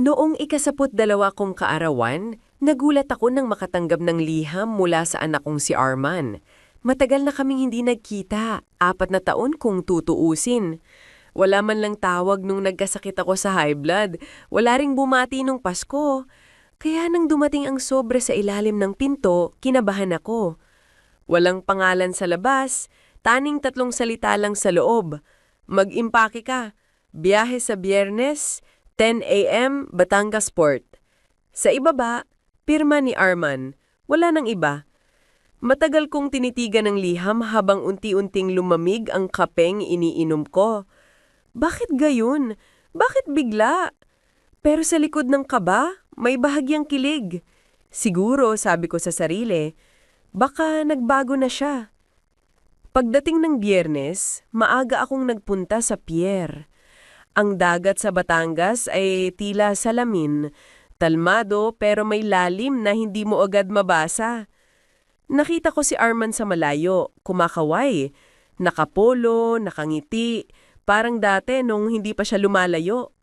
Noong ika-12 kong kaarawan, nagulat ako nang makatanggap ng liham mula sa anak kong si Arman. Matagal na kaming hindi nagkita, 4 na taon kung tutuusin. Wala man lang tawag nung nagkasakit ako sa high blood, wala ring bumati nung Pasko. Kaya nang dumating ang sobre sa ilalim ng pinto, kinabahan ako. Walang pangalan sa labas, taning 3 salita lang sa loob. Mag-impake ka. Biyahe sa Biyernes, 10 a.m. Batangas Port. Sa ibaba, pirma ni Arman. Wala nang iba. Matagal kong tinitigan ng liham habang unti-unting lumamig ang kapeng iniinom ko. Bakit gayon? Bakit bigla? Pero sa likod ng kaba, may bahagyang kilig. Siguro, sabi ko sa sarili, baka nagbago na siya. Pagdating ng Biyernes, maaga akong nagpunta sa pier. Ang dagat sa Batangas ay tila salamin, talmado pero may lalim na hindi mo agad mabasa. Nakita ko si Arman sa malayo, kumakaway, nakapolo, nakangiti, parang dati nung hindi pa siya lumalayo.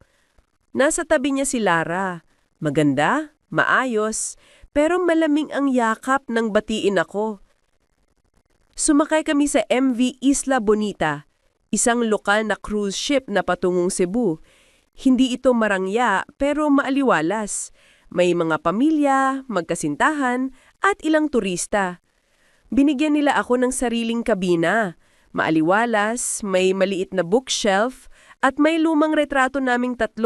Nasa tabi niya si Lara, maganda, maayos, pero malamig ang yakap nang batiin ako. Sumakay kami sa MV Isla Bonita, isang lokal na cruise ship na patungong Cebu. Hindi ito marangya pero maaliwalas. May mga pamilya, magkasintahan, at ilang turista. Binigyan nila ako ng sariling kabina. Maaliwalas, may maliit na bookshelf, at may lumang retrato naming 3.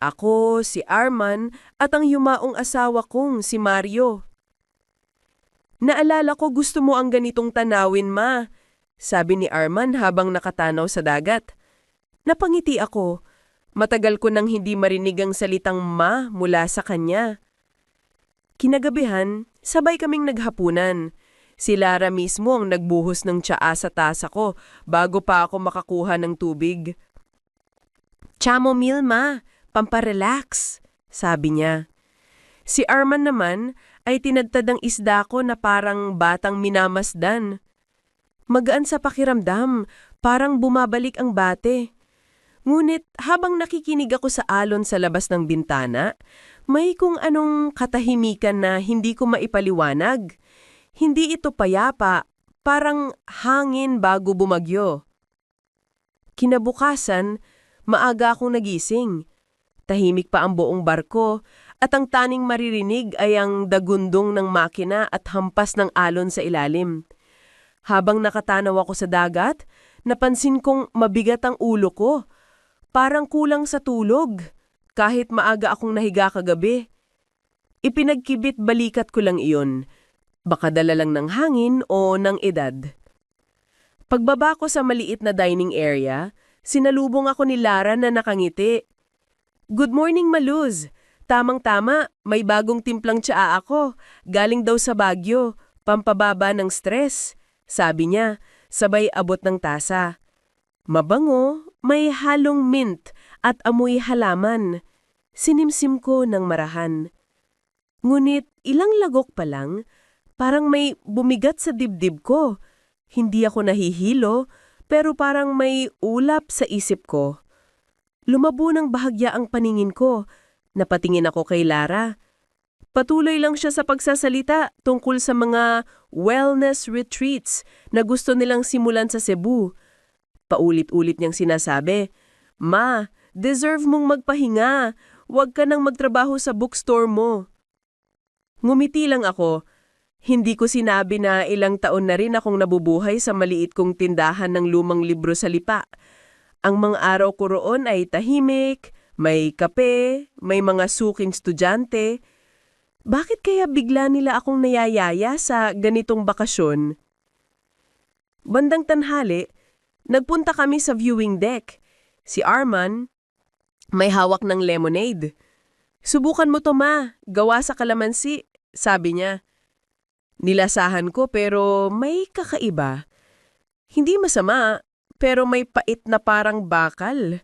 Ako, si Arman, at ang yumaong asawa kong si Mario. Naalala ko gusto mo ang ganitong tanawin, ma, sabi ni Arman habang nakatanaw sa dagat. Napangiti ako. Matagal ko nang hindi marinig ang salitang ma mula sa kanya. Kinagabihan, sabay kaming naghapunan. Si Lara mismo ang nagbuhos ng tsaa sa tasa ko bago pa ako makakuha ng tubig. Chamomile, ma, pamparelax, sabi niya. Si Arman naman ay tinadtad ang isda ko na parang batang minamasdan. Magaan sa pakiramdam, parang bumabalik ang bate. Ngunit habang nakikinig ako sa alon sa labas ng bintana, may kung anong katahimikan na hindi ko maipaliwanag. Hindi ito payapa, parang hangin bago bumagyo. Kinabukasan, maaga akong nagising. Tahimik pa ang buong barko at ang taning maririnig ay ang dagundong ng makina at hampas ng alon sa ilalim. Habang nakatanaw ako sa dagat, napansin kong mabigat ang ulo ko. Parang kulang sa tulog, kahit maaga akong nahiga kagabi. Ipinagkibit balikat ko lang iyon. Baka dala lang ng hangin o ng edad. Pagbaba ko sa maliit na dining area, sinalubong ako ni Lara na nakangiti. Good morning, Maluz. Tamang-tama, may bagong timplang tsaa ako. Galing daw sa Baguio, pampababa ng stress. Sabi niya, sabay abot ng tasa. Mabango, may halong mint at amoy halaman. Sinimsim ko ng marahan. Ngunit ilang lagok pa lang, parang may bumigat sa dibdib ko. Hindi ako nahihilo, pero parang may ulap sa isip ko. Lumabo ng bahagya ang paningin ko. Napatingin ako kay Lara. Patuloy lang siya sa pagsasalita tungkol sa mga wellness retreats na gusto nilang simulan sa Cebu. Paulit-ulit niyang sinasabi, Ma, deserve mong magpahinga. Huwag ka nang magtrabaho sa bookstore mo. Ngumiti lang ako. Hindi ko sinabi na ilang taon na rin akong nabubuhay sa maliit kong tindahan ng lumang libro sa lipa. Ang mga araw ko roon ay tahimik, may kape, may mga suking estudyante. Bakit kaya bigla nila akong nayayaya sa ganitong bakasyon? Bandang tanghali, nagpunta kami sa viewing deck. Si Arman, may hawak ng lemonade. Subukan mo to, ma, gawa sa kalamansi, sabi niya. Nilasahan ko pero may kakaiba. Hindi masama, pero may pait na parang bakal.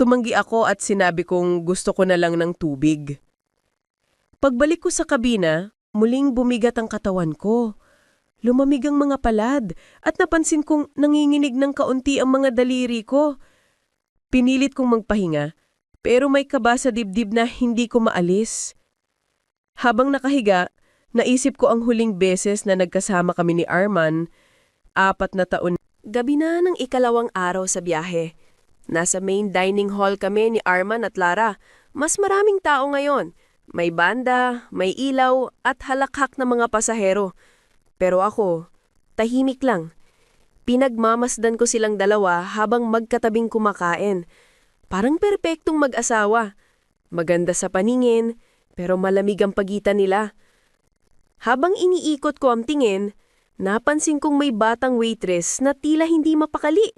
Tumanggi ako at sinabi kong gusto ko na lang ng tubig. Pagbalik ko sa kabina, muling bumigat ang katawan ko. Lumamig ang mga palad at napansin kong nanginginig ng kaunti ang mga daliri ko. Pinilit kong magpahinga, Pero may kaba sa dibdib na hindi ko maalis. Habang nakahiga, naisip ko ang huling beses na nagkasama kami ni Arman, 4 na taon. Gabi na ng ikalawang araw sa biyahe. Nasa main dining hall kami ni Arman at Lara. Mas maraming tao ngayon. May banda, may ilaw at halakhak na mga pasahero. Pero ako, tahimik lang. Pinagmamasdan ko silang dalawa habang magkatabing kumakain. Parang perpektong mag-asawa. Maganda sa paningin, pero malamig ang pagitan nila. Habang iniikot ko ang tingin, napansin kong may batang waitress na tila hindi mapakali.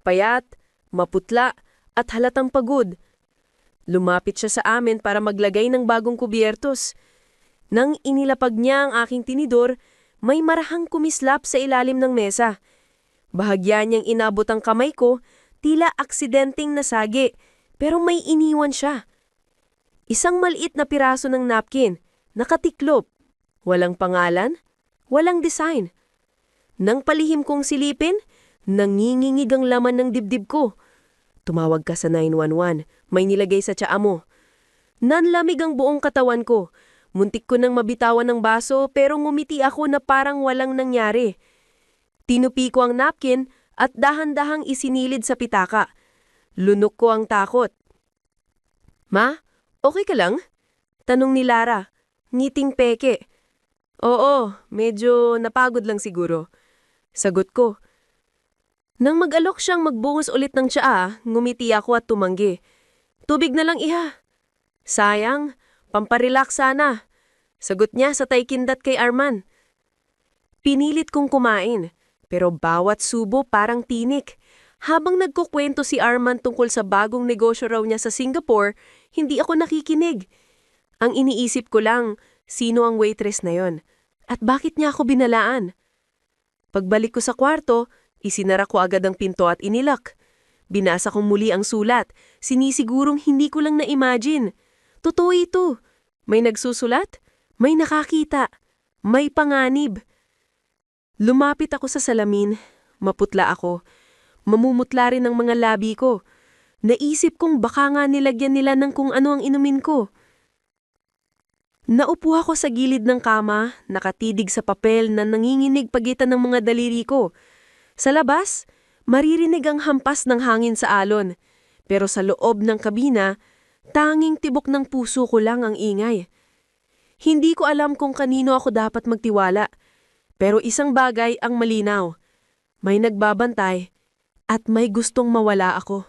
Payat, maputla, at halatang pagod. Lumapit siya sa amin para maglagay ng bagong kubyertos. Nang inilapag niya ang aking tinidor, may marahang kumislap sa ilalim ng mesa. Bahagya niyang inabot ang kamay ko, tila aksidenteng nasagi, pero may iniwan siya. Isang maliit na piraso ng napkin, nakatiklop. Walang pangalan, walang design. Nang palihim kong silipin, nangingingig ang laman ng dibdib ko. Tumawag ka sa 911, may nilagay sa tsaa mo. Nanlamig ang buong katawan ko. Muntik ko nang mabitawan ng baso pero ngumiti ako na parang walang nangyari. Tinupi ko ang napkin at dahan-dahang isinilid sa pitaka. Lunok ko ang takot. Ma, okay ka lang? Tanong ni Lara, ngiting peke. Oo, medyo napagod lang siguro. Sagot ko. Nang mag-alok siyang magbungos ulit ng tsaa, ngumiti ako at tumanggi. Tubig na lang iha. Sayang, pamparelax sana. Sagot niya sa taykindat kay Arman. Pinilit kong kumain, pero bawat subo parang tinik. Habang nagkukwento si Arman tungkol sa bagong negosyo raw niya sa Singapore, hindi ako nakikinig. Ang iniisip ko lang, sino ang waitress na yon? At bakit niya ako binalaan? Pagbalik ko sa kwarto, isinara ko agad ang pinto at inilak. Binasa kong muli ang sulat. Sinisigurong hindi ko lang na-imagine. Totoo ito. May nagsusulat, may nakakita, may panganib. Lumapit ako sa salamin. Maputla ako. Mamumutla rin ang mga labi ko. Naisip kong baka nga nilagyan nila ng kung ano ang inumin ko. Naupo ako sa gilid ng kama, nakatidig sa papel na nanginginig pagitan ng mga daliri ko. Sa labas, maririnig ang hampas ng hangin sa alon. Pero sa loob ng kabina, tanging tibok ng puso ko lang ang ingay. Hindi ko alam kung kanino ako dapat magtiwala. Pero isang bagay ang malinaw. May nagbabantay at may gustong mawala ako.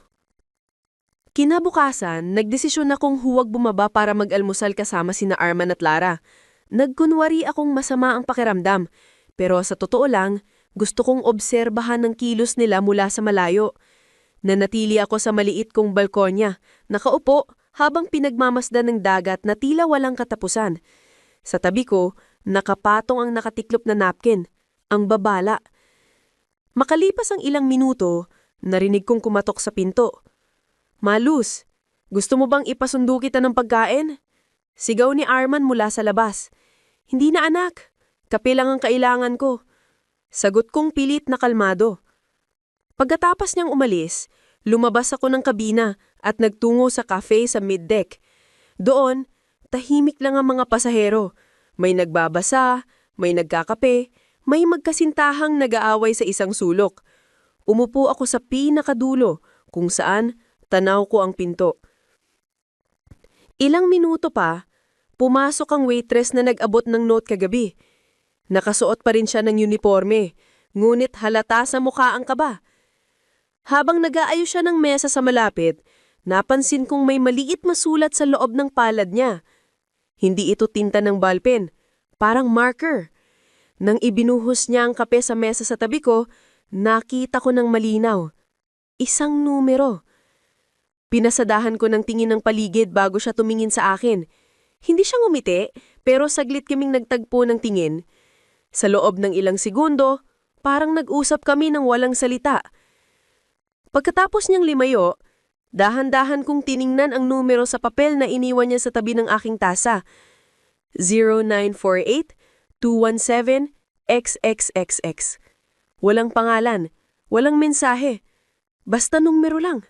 Kinabukasan, nagdesisyon akong huwag bumaba para mag-almusal kasama sina Arman at Lara. Nagkunwari akong masama ang pakiramdam. Pero sa totoo lang, gusto kong obserbahan ng kilos nila mula sa malayo. Nanatili ako sa maliit kong balkonya, nakaupo habang pinagmamasdan ng dagat na tila walang katapusan. Sa tabi ko, nakapatong ang nakatiklop na napkin, ang babala. Makalipas ang ilang minuto, narinig kong kumatok sa pinto. Malus, gusto mo bang ipasundo kita ng pagkain? Sigaw ni Arman mula sa labas. Hindi na anak, kape lang ang kailangan ko. Sagot kong pilit na kalmado. Pagkatapos niyang umalis, lumabas ako ng kabina at nagtungo sa cafe sa mid-deck. Doon, tahimik lang ang mga pasahero. May nagbabasa, may nagkakape, may magkasintahang nag-aaway sa isang sulok. Umupo ako sa pinakadulo kung saan tanaw ko ang pinto. Ilang minuto pa, pumasok ang waitress na nag-abot ng note kagabi. Nakasuot pa rin siya ng uniforme, ngunit halata sa mukha ang kaba. Habang nag-aayos siya ng mesa sa malapit, napansin kong may maliit masulat sa loob ng palad niya. Hindi ito tinta ng ballpen, parang marker. Nang ibinuhos niya ang kape sa mesa sa tabi ko, nakita ko ng malinaw. Isang numero. Pinasadahan ko ng tingin ng paligid bago siya tumingin sa akin. Hindi siya ngumiti, pero saglit kaming nagtagpo ng tingin. Sa loob ng ilang segundo, parang nag-usap kami ng walang salita. Pagkatapos niyang limayo, dahan-dahan kong tiningnan ang numero sa papel na iniwan niya sa tabi ng aking tasa. 0948-217-XXXX. Walang pangalan, walang mensahe, basta numero lang.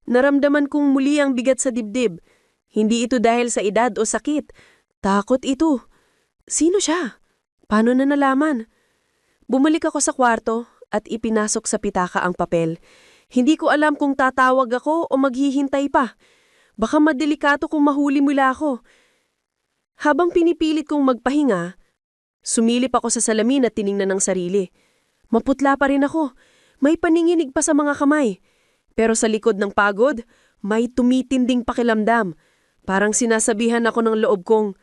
Naramdaman kong muli ang bigat sa dibdib. Hindi ito dahil sa edad o sakit. Takot ito. Sino siya? Paano na nalaman? Bumalik ako sa kwarto at ipinasok sa pitaka ang papel. Hindi ko alam kung tatawag ako o maghihintay pa. Baka madelikato kung mahuli mula ako. Habang pinipilit kong magpahinga, sumilip ako sa salamin at tiningnan ng sarili. Maputla pa rin ako. May paninginig pa sa mga kamay. Pero sa likod ng pagod, may tumitinding pakilamdam. Parang sinasabihan ako ng loob kong,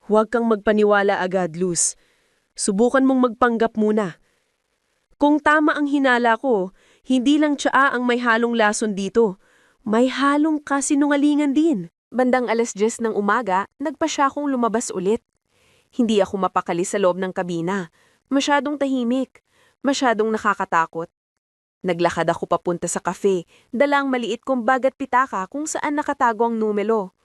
huwag kang magpaniwala agad, Luz. Subukan mong magpanggap muna. Kung tama ang hinala ko, hindi lang tsaa ang may halong lason dito. May halong kasinungalingan din. Bandang 10:00 ng umaga, nagpa siya akong lumabas ulit. Hindi ako mapakali sa loob ng kabina. Masyadong tahimik. Masyadong nakakatakot. Naglakad ako papunta sa kafe, dala ang maliit kong bag at pitaka kung saan nakatago ang numero.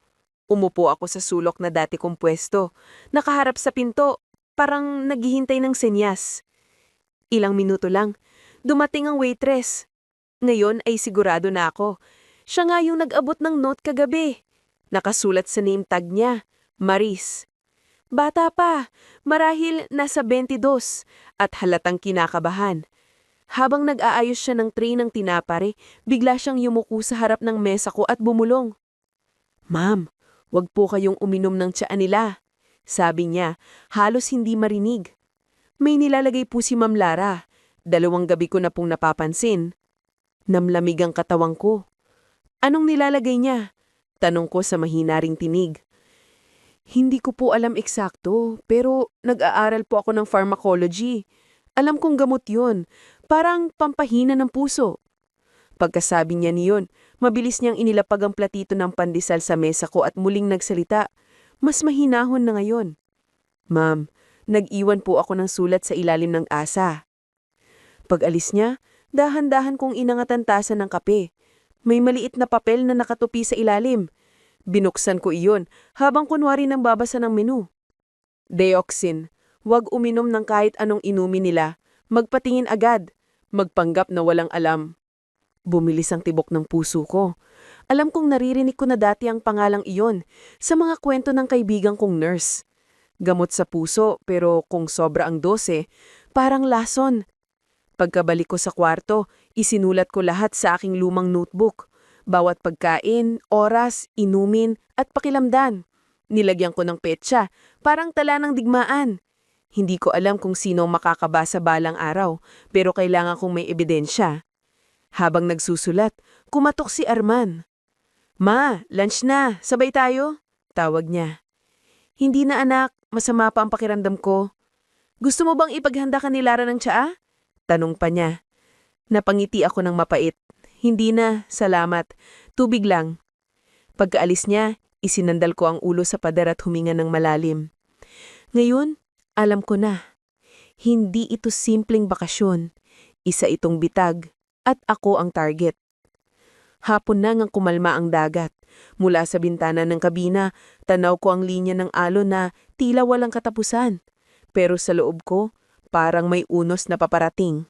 Umupo ako sa sulok na dati kong pwesto. Nakaharap sa pinto, parang naghihintay ng senyas. Ilang minuto lang, dumating ang waitress. Ngayon ay sigurado na ako. Siya nga yung nag-abot ng note kagabi. Nakasulat sa name tag niya, Maris. Bata pa, marahil nasa 22 at halatang kinakabahan. Habang nag-aayos siya ng tray ng tinapare, bigla siyang yumuko sa harap ng mesa ko at bumulong. Ma'am, wag po kayong uminom ng tsaa nila. Sabi niya, halos hindi marinig. May nilalagay po si Ma'am Lara. 2 gabi ko na pong napapansin. Namlamig ang katawang ko. Anong nilalagay niya? Tanong ko sa mahinaring tinig. Hindi ko po alam eksakto, pero nag-aaral po ako ng pharmacology. Alam kong gamot yun, parang pampahina ng puso. Pagkasabi niya niyon, mabilis niyang inilapag ang platito ng pandesal sa mesa ko at muling nagsalita. Mas mahinahon na ngayon. Ma'am, nag-iwan po ako ng sulat sa ilalim ng asa. Pag-alis niya, dahan-dahan kong inangat ang tasa ng kape. May maliit na papel na nakatupi sa ilalim. Binuksan ko iyon habang kunwari nang babasa ng menu. Deoxin, huwag uminom ng kahit anong inumin nila. Magpatingin agad. Magpanggap na walang alam. Bumilis ang tibok ng puso ko. Alam kong naririnig ko na dati ang pangalang iyon sa mga kwento ng kaibigan kong nurse. Gamot sa puso pero kung sobra ang dose, parang lason. Pagkabalik ko sa kwarto, isinulat ko lahat sa aking lumang notebook. Bawat pagkain, oras, inumin at pakilamdan. Nilagyan ko ng petsa, parang tala ng digmaan. Hindi ko alam kung sino makakabasa balang araw, pero kailangan kong may ebidensya. Habang nagsusulat, kumatok si Arman. Ma, lunch na, sabay tayo? Tawag niya. Hindi na anak, masama pa ang pakiramdam ko. Gusto mo bang ipaghanda ka ni Lara ng tsaa? Tanong pa niya. Napangiti ako ng mapait. Hindi na, salamat. Tubig lang. Pagkaalis niya, isinandal ko ang ulo sa pader at huminga ng malalim. Ngayon, alam ko na. Hindi ito simpleng bakasyon. Isa itong bitag at ako ang target. Hapon na ngang kumalma ang dagat. Mula sa bintana ng kabina, tanaw ko ang linya ng alon na tila walang katapusan. Pero sa loob ko, parang may unos na paparating.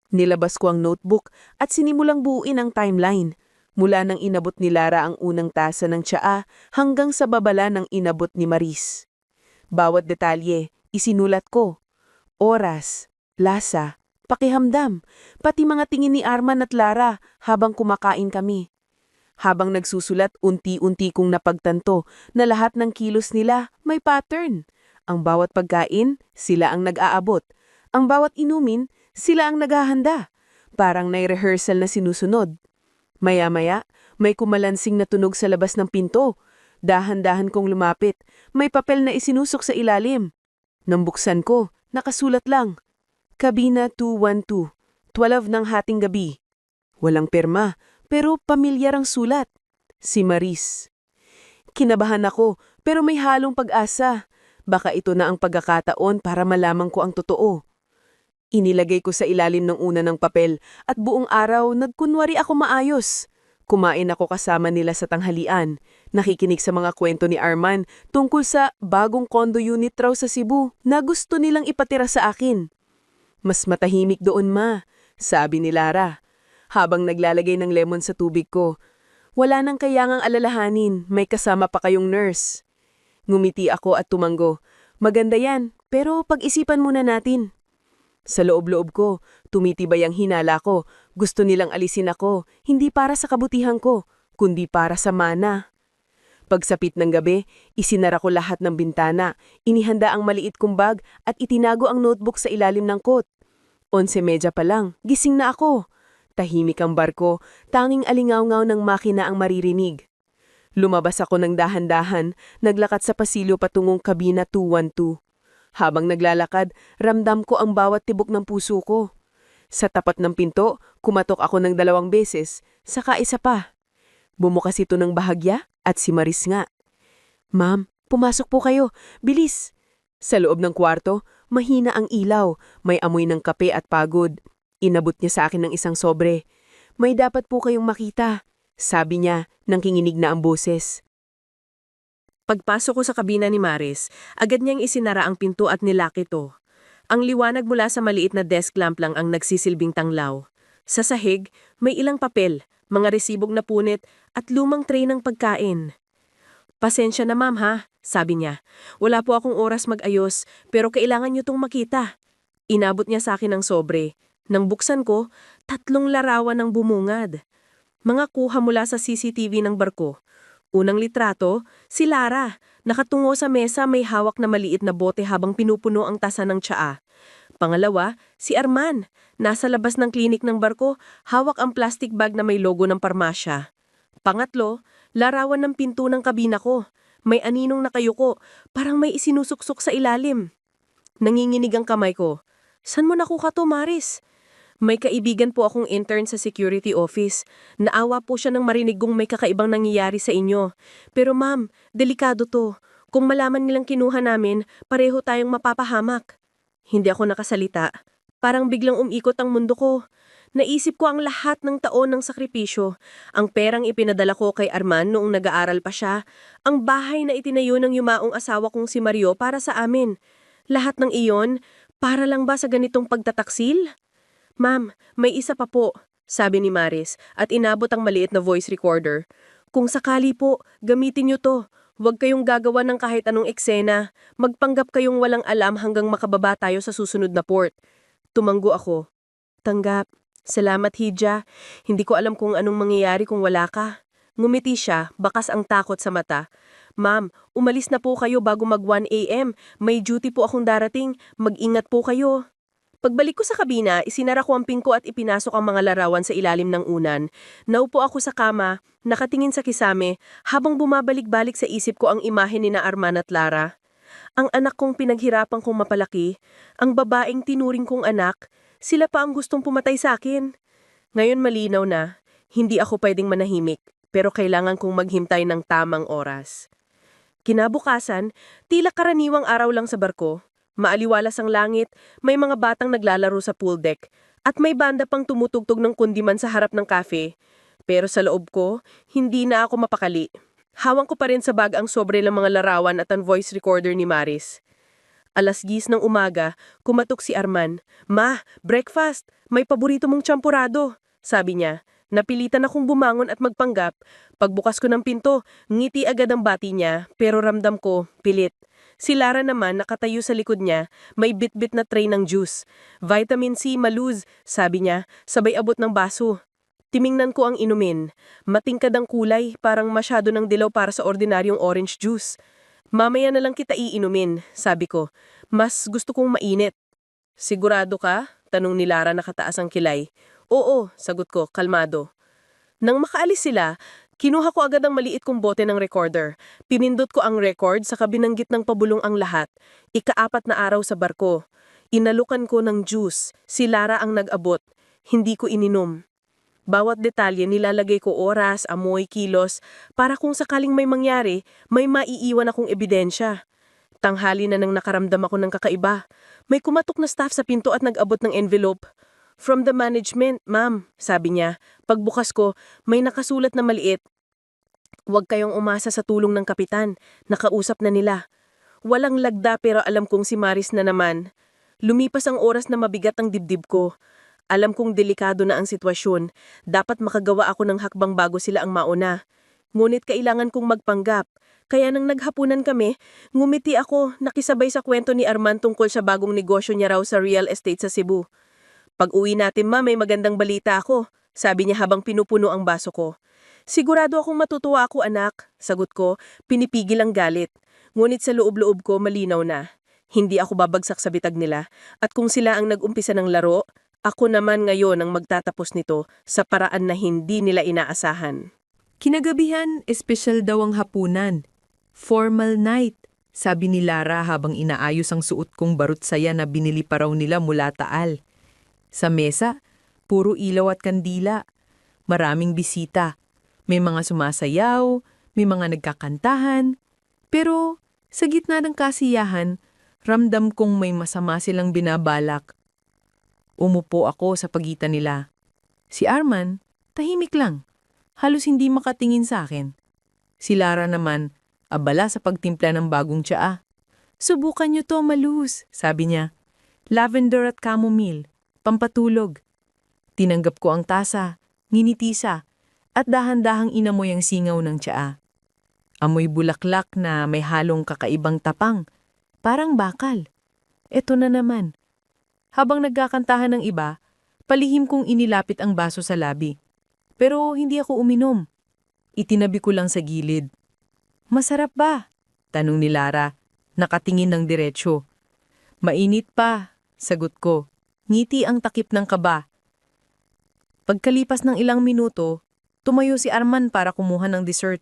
Nilabas ko ang notebook at sinimulang buuin ang timeline. Mula nang inabot ni Lara ang unang tasa ng tsaa hanggang sa babala ng inabot ni Maris. Bawat detalye, isinulat ko. Oras, lasa, pakihamdam, pati mga tingin ni Arman at Lara habang kumakain kami. Habang nagsusulat, unti-unti kong napagtanto na lahat ng kilos nila may pattern. Ang bawat pagkain, sila ang nag-aabot. Ang bawat inumin, sila ang naghahanda. Parang nai-rehearsal na sinusunod. Maya-maya, may kumalansing na tunog sa labas ng pinto. Dahan-dahan kong lumapit. May papel na isinusok sa ilalim. Nang buksan ko, nakasulat lang. Kabina 212, 12 ng hating gabi. Walang pirma, pero pamilyar ang sulat. Si Maris. Kinabahan ako, pero may halong pag-asa. Baka ito na ang pagkakataon para malaman ko ang totoo. Inilagay ko sa ilalim ng una ng papel at buong araw nagkunwari ako maayos. Kumain ako kasama nila sa tanghalian, nakikinig sa mga kwento ni Arman tungkol sa bagong condo unit raw sa Cebu na gusto nilang ipatira sa akin. Mas matahimik doon ma, sabi ni Lara. Habang naglalagay ng lemon sa tubig ko, Wala nang kayangang alalahanin, may kasama pa kayong nurse. Ngumiti ako at tumanggo. Maganda yan, pero pag-isipan muna natin. Sa loob-loob ko, tumitibay ang hinala ko. Gusto nilang alisin ako, hindi para sa kabutihan ko, kundi para sa mana. Pagsapit ng gabi, isinara ko lahat ng bintana, inihanda ang maliit kong bag at itinago ang notebook sa ilalim ng coat. 11:30 pa lang, gising na ako. Tahimik ang barko, tanging alingaw-ngaw ng makina ang maririnig. Lumabas ako ng dahan-dahan, naglakad sa pasilyo patungong kabina 212. Habang naglalakad, ramdam ko ang bawat tibok ng puso ko. Sa tapat ng pinto, kumatok ako ng 2 beses, saka isa pa. Bumukas ito ng bahagya at si Maris nga. Ma'am, pumasok po kayo, bilis! Sa loob ng kwarto, mahina ang ilaw, may amoy ng kape at pagod. Inabot niya sa akin ng isang sobre. May dapat po kayong makita, sabi niya nang kinginig na ang boses. Pagpasok ko sa kabina ni Maris, agad niyang isinara ang pinto at nilak ito. Ang liwanag mula sa maliit na desk lamp lang ang nagsisilbing tanglaw. Sa sahig, may ilang papel, mga resibong na punit at lumang tray ng pagkain. Pasensya na ma'am ha, sabi niya. Wala po akong oras mag-ayos, pero kailangan niyo tong makita. Inabot niya sa akin ang sobre. Nang buksan ko, 3 larawan ng bumungad. Mga kuha mula sa CCTV ng barko. Unang litrato, si Lara, nakatungo sa mesa may hawak na maliit na bote habang pinupuno ang tasa ng tsaa. Pangalawa, si Arman, nasa labas ng klinik ng barko, hawak ang plastic bag na may logo ng parmasya. Pangatlo, larawan ng pinto ng kabina ko. May aninong nakayuko, parang may isinusuksok sa ilalim. Nanginginig ang kamay ko. San mo nakuha to, Maris? May kaibigan po akong intern sa security office. Naawa po siya nang marinig kong may kakaibang nangyayari sa inyo. Pero ma'am, delikado to. Kung malaman nilang kinuha namin, pareho tayong mapapahamak. Hindi ako nakasalita. Parang biglang umikot ang mundo ko. Naisip ko ang lahat ng taon ng sakripisyo. Ang perang ipinadala ko kay Arman noong nag-aaral pa siya. Ang bahay na itinayo ng yumaong asawa kong si Mario para sa amin. Lahat ng iyon, para lang ba sa ganitong pagtataksil? Ma'am, may isa pa po, sabi ni Maris at inabot ang maliit na voice recorder. Kung sakali po, gamitin niyo to. Huwag kayong gagawa ng kahit anong eksena. Magpanggap kayong walang alam hanggang makababa tayo sa susunod na port. Tumanggo ako. Tanggap. Salamat, Hija. Hindi ko alam kung anong mangyayari kung wala ka. Ngumiti siya, bakas ang takot sa mata. Ma'am, umalis na po kayo bago mag 1 a.m. May duty po akong darating. Mag-ingat po kayo. Pagbalik ko sa kabina, isinara ko ang pinko at ipinasok ang mga larawan sa ilalim ng unan. Naupo ako sa kama, nakatingin sa kisame, habang bumabalik-balik sa isip ko ang imahe ni na Arman at Lara. Ang anak kong pinaghirapan kong mapalaki, ang babaeng tinuring kong anak, sila pa ang gustong pumatay sa akin. Ngayon malinaw na, hindi ako pwedeng manahimik, pero kailangan kong maghintay ng tamang oras. Kinabukasan, tila karaniwang araw lang sa barko. Maaliwalas ang langit, may mga batang naglalaro sa pool deck, at may banda pang tumutugtog ng kundiman sa harap ng cafe. Pero sa loob ko, hindi na ako mapakali. Hawang ko pa rin sa bag ang sobre ng mga larawan at ang voice recorder ni Maris. 10:00 ng umaga, kumatok si Arman. Ma, breakfast! May paborito mong champurado, sabi niya. Napilitan akong bumangon at magpanggap. Pagbukas ko ng pinto, ngiti agad ang bati niya, pero ramdam ko, pilit. Si Lara naman nakatayo sa likod niya, may bit-bit na tray ng juice. Vitamin C, maluz, sabi niya, sabay abot ng baso. Timingnan ko ang inumin. Matingkad ang kulay, parang masyado ng dilaw para sa ordinaryong orange juice. Mamaya na lang kita iinumin, sabi ko. Mas gusto kong mainit. Sigurado ka? Tanong ni Lara nakataas ang kilay. Oo, sagot ko, kalmado. Nang makaalis sila, kinuha ko agad ang maliit kong bote ng recorder. Pinindot ko ang record sa binanggit ng pabulong ang lahat. Ika-4 na araw sa barko. Inalukan ko ng juice. Si Lara ang nag-abot. Hindi ko ininom. Bawat detalye nilalagay ko oras, amoy, kilos, para kung sakaling may mangyari, may maiiwan akong ebidensya. Tanghali na nang nakaramdam ako ng kakaiba. May kumatok na staff sa pinto at nag-abot ng envelope. From the management, ma'am, sabi niya. Pagbukas ko, may nakasulat na maliit. Huwag kayong umasa sa tulong ng kapitan. Nakausap na nila. Walang lagda pero alam kong si Maris na naman. Lumipas ang oras na mabigat ang dibdib ko. Alam kong delikado na ang sitwasyon. Dapat makagawa ako ng hakbang bago sila ang mauna. Ngunit kailangan kong magpanggap. Kaya nang naghapunan kami, ngumiti ako, nakisabay sa kwento ni Arman tungkol sa bagong negosyo niya raw sa real estate sa Cebu. Pag-uwi natin ma, may magandang balita ako, sabi niya habang pinupuno ang baso ko. Sigurado akong matutuwa ako anak, sagot ko, pinipigil ang galit. Ngunit sa loob-loob ko malinaw na. Hindi ako babagsak sa bitag nila, at kung sila ang nag-umpisa ng laro, ako naman ngayon ang magtatapos nito sa paraan na hindi nila inaasahan. Kinagabihan, espesyal daw ang hapunan. Formal night, sabi ni Lara habang inaayos ang suot kong barut saya na binili pa raw nila mula Taal. Sa mesa, puro ilaw at kandila. Maraming bisita. May mga sumasayaw, may mga nagkakantahan. Pero sa gitna ng kasiyahan, ramdam kong may masama silang binabalak. Umupo ako sa pagitan nila. Si Arman, tahimik lang. Halos hindi makatingin sa akin. Si Lara naman, abala sa pagtimpla ng bagong tsaa. Subukan niyo to, Malus, sabi niya. Lavender at chamomile, pampatulog. Tinanggap ko ang tasa, nginitisa, at dahan-dahang inamoy ang singaw ng tsaa. Amoy bulaklak na may halong kakaibang tapang, parang bakal. Eto na naman. Habang nagkakantahan ng iba, palihim kong inilapit ang baso sa labi. Pero hindi ako uminom. Itinabi ko lang sa gilid. Masarap ba? Tanong ni Lara, nakatingin ng diretsyo. Mainit pa, sagot ko. Ngiti ang takip ng kaba. Pagkalipas ng ilang minuto, tumayo si Arman para kumuha ng dessert.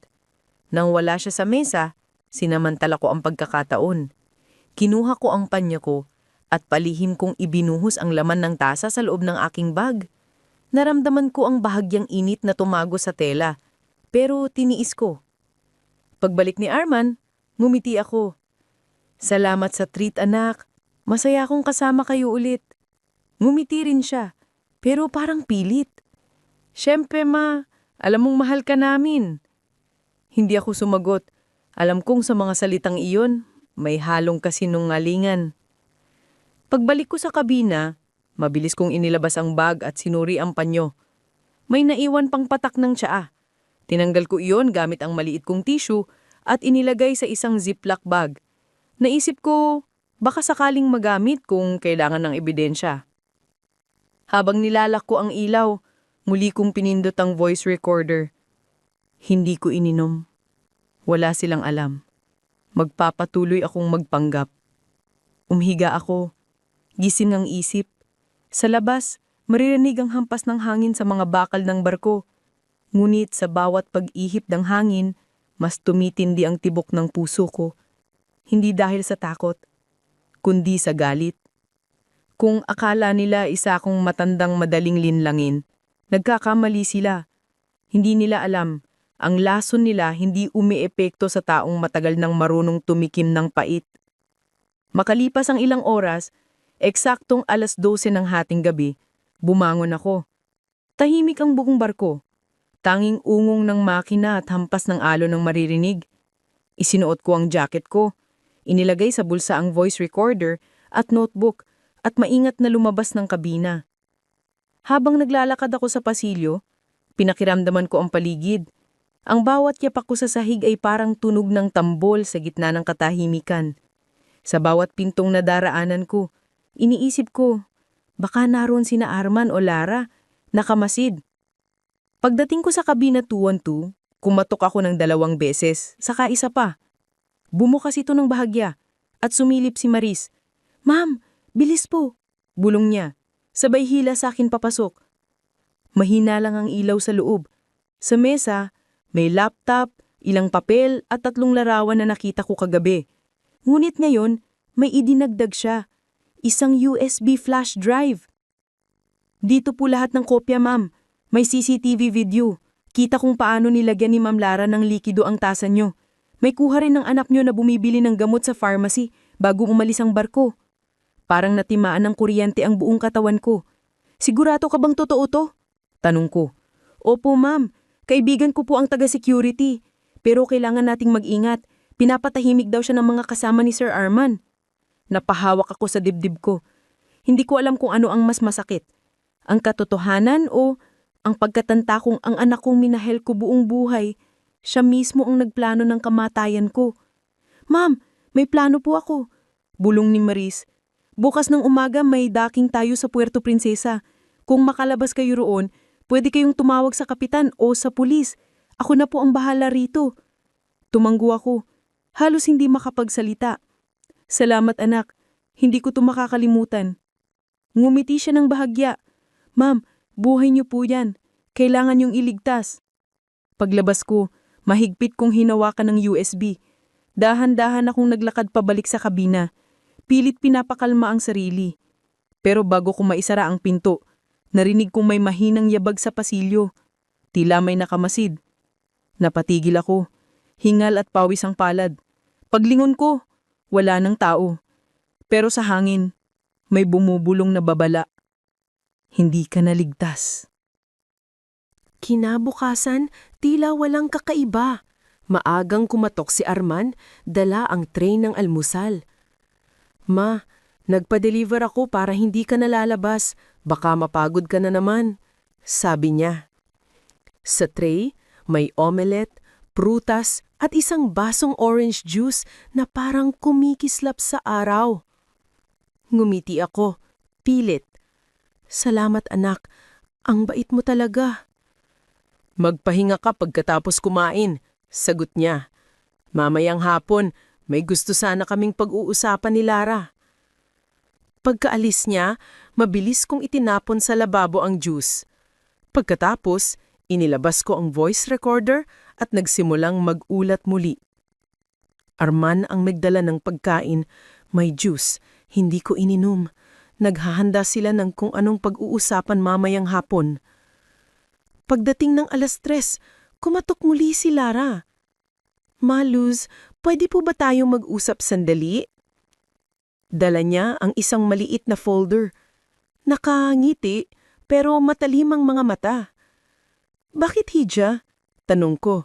Nang wala siya sa mesa, sinamantala ko ang pagkakataon. Kinuha ko ang panya ko at palihim kong ibinuhos ang laman ng tasa sa loob ng aking bag. Naramdaman ko ang bahagyang init na tumago sa tela, pero tiniis ko. Pagbalik ni Arman, ngumiti ako. Salamat sa treat anak, masaya akong kasama kayo ulit. Ngumiti rin siya, pero parang pilit. Siyempre ma, alam mong mahal ka namin. Hindi ako sumagot. Alam kong sa mga salitang iyon, may halong kasinungalingan. Pagbalik ko sa kabina, mabilis kong inilabas ang bag at sinuri ang panyo. May naiwan pang patak ng tsaa. Tinanggal ko iyon gamit ang maliit kong tissue at inilagay sa isang ziplock bag. Naisip ko, baka sakaling magamit kung kailangan ng ebidensya. Habang nilalak ko ang ilaw, muli kong pinindot ang voice recorder. Hindi ko ininom. Wala silang alam. Magpapatuloy akong magpanggap. Umhiga ako. Gising ang isip. Sa labas, maririnig ang hampas ng hangin sa mga bakal ng barko. Ngunit sa bawat pag-ihip ng hangin, mas tumitindi ang tibok ng puso ko. Hindi dahil sa takot, kundi sa galit. Kung akala nila isa akong matandang madaling linlangin, nagkakamali sila. Hindi nila alam, ang lason nila hindi umiepekto sa taong matagal nang marunong tumikim ng pait. Makalipas ang ilang oras, eksaktong 12:00 ng hating gabi, bumangon ako. Tahimik ang buong barko. Tanging ungong ng makina at hampas ng alon ng maririnig. Isinuot ko ang jacket ko, inilagay sa bulsa ang voice recorder at notebook at maingat na lumabas ng kabina. Habang naglalakad ako sa pasilyo, pinakiramdaman ko ang paligid. Ang bawat yapak ko sa sahig ay parang tunog ng tambol sa gitna ng katahimikan. Sa bawat pintong nadaraanan ko, iniisip ko, baka naroon sina Arman o Lara, nakamasid. Pagdating ko sa kabina 212, kumatok ako ng 2 beses, saka isa pa. Bumukas ito ng bahagya at sumilip si Maris. Ma'am, bilis po, bulong niya. Sabay hila sa akin papasok. Mahina lang ang ilaw sa loob. Sa mesa, may laptop, ilang papel at 3 larawan na nakita ko kagabi. Ngunit ngayon, may idinagdag siya. Isang USB flash drive. Dito po lahat ng kopya, ma'am. May CCTV video. Kita kung paano nilagyan ni Ma'am Lara ng likido ang tasa nyo. May kuha rin ng anak nyo na bumibili ng gamot sa pharmacy bago umalis ang barko. Parang natimaan ng kuryente ang buong katawan ko. Sigurado ka bang totoo to? Tanong ko. Opo, ma'am. Kaibigan ko po ang taga-security. Pero kailangan nating mag-ingat. Pinapatahimik daw siya ng mga kasama ni Sir Arman. Napahawak ako sa dibdib ko. Hindi ko alam kung ano ang mas masakit. Ang katotohanan o ang pagkatanta kong ang anak kong minahal ko buong buhay, siya mismo ang nagplano ng kamatayan ko. Ma'am, may plano po ako. Bulong ni Maris. Bukas ng umaga may docking tayo sa Puerto Princesa. Kung makalabas kayo roon, pwede kayong tumawag sa kapitan o sa pulis. Ako na po ang bahala rito. Tumanggo ako. Halos hindi makapagsalita. Salamat anak, hindi ko ito makakalimutan. Ngumiti siya ng bahagya. Ma'am, buhay niyo po yan. Kailangan niyong iligtas. Paglabas ko, mahigpit kong hinawakan ng USB. Dahan-dahan akong naglakad pabalik sa kabina. Pilit pinapakalma ang sarili. Pero bago ko maisara ang pinto, narinig kong may mahinang yabag sa pasilyo. Tila may nakamasid. Napatigil ako. Hingal at pawis ang palad. Paglingon ko, wala ng tao. Pero sa hangin, may bumubulong na babala. Hindi ka naligtas. Kinabukasan, tila walang kakaiba. Maagang kumatok si Arman, dala ang tray ng almusal. Ma, nagpa-deliver ako para hindi ka nalalabas. Baka mapagod ka na naman, sabi niya. Sa tray, may omelette, prutas at isang basong orange juice na parang kumikislap sa araw. Ngumiti ako, pilit. Salamat anak, ang bait mo talaga. Magpahinga ka pagkatapos kumain, sagot niya. Mamayang hapon, may gusto sana kaming pag-uusapan ni Lara. Pagkaalis niya, mabilis kong itinapon sa lababo ang juice. Pagkatapos, inilabas ko ang voice recorder at nagsimulang mag-ulat muli. Arman ang nagdala ng pagkain, may juice, hindi ko ininom. Naghahanda sila ng kung anong pag-uusapan mamayang hapon. Pagdating ng 3:00, kumatok muli si Lara. Ma Luz, pwede po ba tayong mag-usap sandali? Dala niya ang isang maliit na folder. Nakangiti, pero matalimang mga mata. Bakit hijya? Tanong ko.